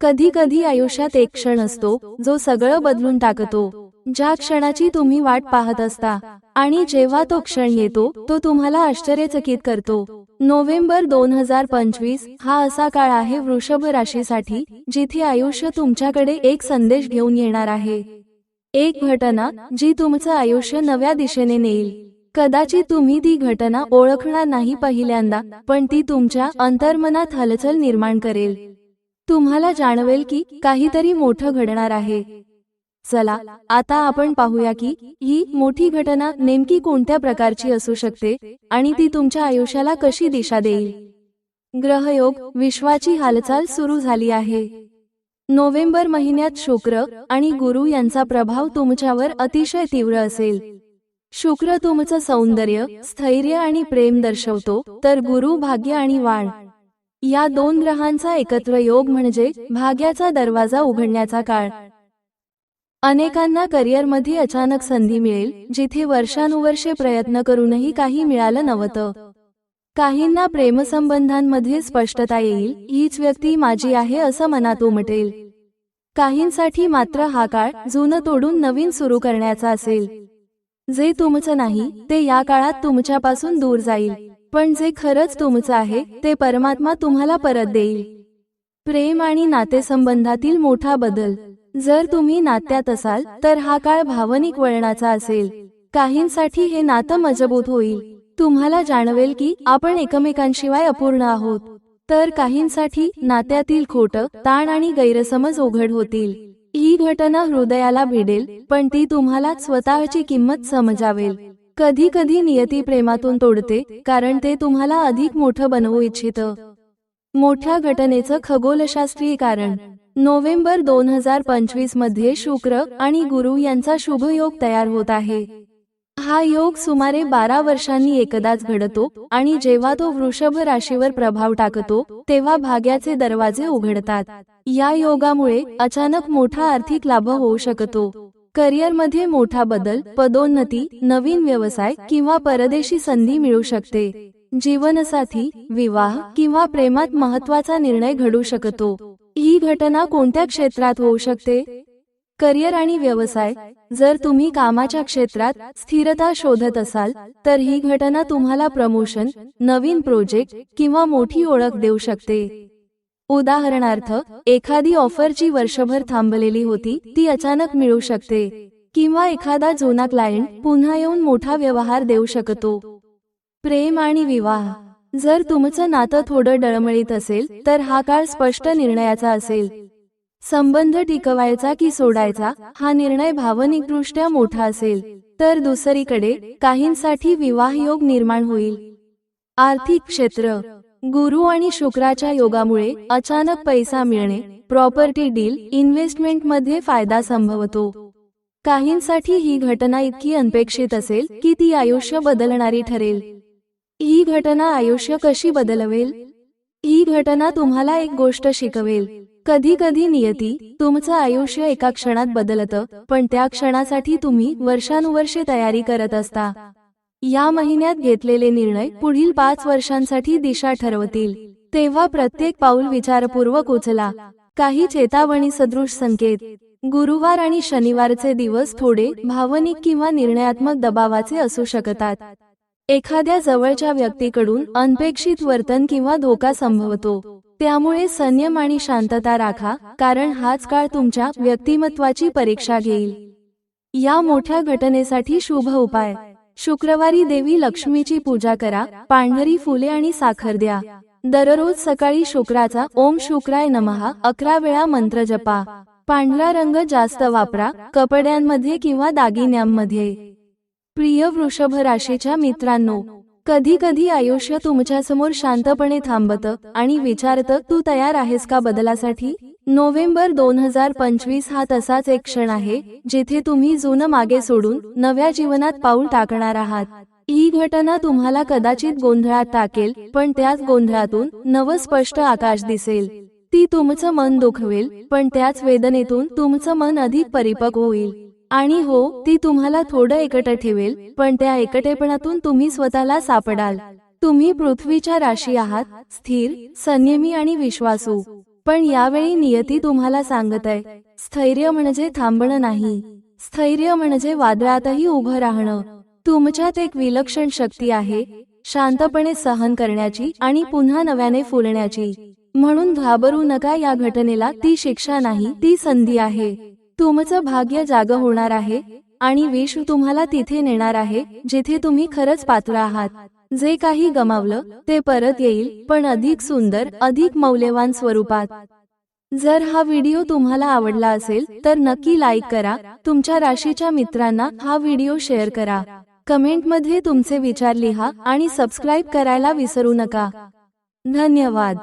कधी कधी आयुष्यात एक क्षण असतो जो सगळं बदलून टाकतो, ज्या क्षणाची तुम्ही वाट पाहत असता, आणि जेव्हा तो क्षण येतो तो तुम्हाला आश्चर्यचकित करतो। नोव्हेंबर 2025 हा असा काळ आहे वृषभ राशीसाठी जिथे आयुष्य तुमच्याकडे एक संदेश घेऊन येणार आहे। एक घटना जी तुमचं आयुष्य नव्या दिशेने नेईल। कदाचित तुम्ही ती घटना ओळखणार नाही पहिल्यांदा, पण ती तुमच्या अंतर्मनात हलचल निर्माण करेल। तुम्हाला जाणवेल की काहीतरी मोठं घडणार आहे। चला आता आपण पाहूया की ही मोठी घटना नेमकी कोणत्या प्रकारची असू शकते आणि ती तुमच्या आयुष्याला कशी दिशा देईल। ग्रहयोग, विश्वाची हालचाल सुरू झाली आहे। नोव्हेंबर महिन्यात शुक्र आणि गुरु यांचा प्रभाव तुमच्यावर अतिशय तीव्र असेल। शुक्र तुमचं सौंदर्य, स्थैर्य आणि प्रेम दर्शवतो, तर गुरु भाग्य आणि वाढ। या दोन ग्रहांचा एकत्र योग म्हणजे भाग्याचा दरवाजा उघडण्याचा काळ। अनेकांना करिअरमध्ये अचानक संधी मिळेल जिथे वर्षानुवर्षे प्रयत्न करूनही काही मिळालं नव्हतं। काहींना प्रेमसंबंधांमध्ये स्पष्टता येईल, हीच व्यक्ती माझी आहे असं मनात उमटेल। काहींसाठी मात्र हा काळ जुनं तोडून नवीन सुरू करण्याचा असेल। जे तुमचं नाही ते या काळात तुमच्यापासून दूर जाईल, पण जे खरंच तुमचं आहे ते परमात्मा तुम्हाला परत देईल। प्रेम आणि नातेसंबंधातील मोठा बदल, जर तुम्ही नात्यात असाल तर हा काळ भावनिक वळणाचा असेल। काहींसाठी हे नातं मजबूत होईल, तुम्हाला जाणवेल की आपण एकमेकांशिवाय अपूर्ण आहोत, तर काहींसाठी नात्यातील खोटं, ताण आणि गैरसमज उघड होतील। ही घटना हृदयाला भिडेल, पण ती तुम्हाला स्वतःची किंमत समजावेल। कधी कधी नियती प्रेमातून तोडते, कारण ते तुम्हाला अधिक मोठं बनवू इच्छितं। मोठ्या घटनेचं खगोलशास्त्रीय कारण, नोव्हेंबर 2025 मध्ये शुक्र आणि गुरु यांचा शुभ योग तयार होत आहे। हा योग सुमारे 12 वर्षांनी एकदाच घडतो आणि जेव्हा तो वृषभ राशीवर प्रभाव टाकतो तेव्हा भाग्याचे दरवाजे उघडतात। या योगामुळे अचानक मोठा आर्थिक लाभ होऊ शकतो। करिअरमध्ये मोठा बदल, पदोन्नती, नवीन व्यवसाय किंवा परदेशी संधी मिळू शकते। जीवनसाथी, विवाह किंवा प्रेमात महत्त्वाचा निर्णय घडू शकतो। ही घटना कोणत्या क्षेत्रात होऊ शकते? करिअर आणि व्यवसाय, जर तुम्ही कामाच्या क्षेत्रात स्थिरता शोधत असाल तर ही घटना तुम्हाला प्रमोशन, नवीन प्रोजेक्ट किंवा मोठी ओळख देऊ शकते। उदाहरणार्थ, एखादी ऑफर जी वर्षभर थांबलेली होती ती अचानक मिळू शकते, किंवा एखादा जुना क्लायंट पुन्हा येऊन मोठा व्यवहार देऊ शकतो। प्रेम आणि विवाह, जर तुमचं नातं थोडं डळमळीत असेल तर हा काळ स्पष्ट निर्णयाचा असेल। संबंध टिकवायचा की सोडायचा हा निर्णय भावनिकदृष्ट्या मोठा असेल, तर दुसरीकडे काहींसाठी विवाह योग निर्माण होईल। आर्थिक क्षेत्र, गुरु आणि शुक्राच्या योगामुळे अचानक पैसा मिळणे, प्रॉपर्टी डील, इन्व्हेस्टमेंटमध्ये फायदा संभवतो। काहींसाठी ही घटना इतकी अनपेक्षित असेल की ती आयुष्य बदलणारी ठरेल। ही घटना आयुष्य कशी बदलवेल? ही घटना तुम्हाला एक गोष्ट शिकवेल, कधी कधी नियती तुमचं आयुष्य एका क्षणात बदलतं, पण त्या क्षणासाठी तुम्ही वर्षानुवर्षे तयारी करत असता। या महिन्यात घेतलेले निर्णय पुढील 5 वर्षांसाठी दिशा ठरवतील, तेव्हा प्रत्येक पाऊल विचारपूर्वक उचला। काही चेतावणी सदृश संकेत, गुरुवार आणि शनिवारचे दिवस थोडे भावनिक किंवा निर्णयात्मक दबावाचे असू शकतात। एखाद्या जवळच्या व्यक्तीकडून अनपेक्षित वर्तन किंवा धोका संभवतो, त्यामुळे संयम आणि शांतता राखा, कारण हाच काळ तुमच्या व्यक्तिमत्वाची परीक्षा घेईल। या मोठ्या घटनेसाठी शुभ उपाय, शुक्रवारी देवी लक्ष्मीची पूजा करा, पांढरी फुले आणि साखर द्या। दररोज सकाळी शुक्राचा ओम शुक्राय नमः 11 वेळा मंत्र जपा। पांढरा रंग जास्त वापरा, कपड्यांमध्ये किंवा दागिन्यांमध्ये। प्रिय वृषभ राशीच्या मित्रांनो, कधी कधी आयुष्य तुमच्यासमोर शांतपणे थांबतं आणि विचारतं, तू तयार आहेस का बदलासाठी? नोव्हेंबर 2025 हा तसाच एक क्षण आहे जिथे तुम्ही जुनं मागे सोडून नव्या जीवनात पाऊल टाकणार आहात। ही घटना तुम्हाला कदाचित गोंधळात टाकेल, पण त्याच गोंधळातून नवं स्पष्ट आकाश दिसेल। ती तुमचं मन दुखवेल, पण त्याच वेदनेतून तुमचं मन अधिक परिपक्व होईल। आणि हो, ती तुम्हाला थोडं एकटं ठेवेल, पण त्या एकटेपणातून तुम्ही स्वतःला सापडाल। तुम्ही पृथ्वीच्या राशी आहात, स्थिर, संयमी आणि विश्वासू। पण यावेळी नियती तुम्हाला सांगत आहे, स्थैर्य म्हणजे थांबणं नाही. स्थैर्य म्हणजे वादळातही उभं राहणं. तुमच्यात एक विलक्षण शक्ती आहे, शांतपणे सहन करण्याची आणि पुन्हा नव्याने फुलण्याची. म्हणून घाबरू नका. या घटनेला ती शिक्षा नाही, ती संधी आहे. तुमचं भाग्य जागं होणार आहे आणि विश्व तुम्हाला तिथे नेणार आहे जिथे तुम्ही खरंच पात्र आहात. जे काही गमावलं ते परत येईल, पण अधिक सुंदर, अधिक मौल्यवान स्वरूपात. जर हा व्हिडिओ तुम्हाला आवडला असेल तर नक्की लाईक करा. तुमच्या राशीच्या मित्रांना हा व्हिडिओ शेअर करा. कमेंटमध्ये तुमचे विचार लिहा आणि सबस्क्राईब करायला विसरू नका. धन्यवाद.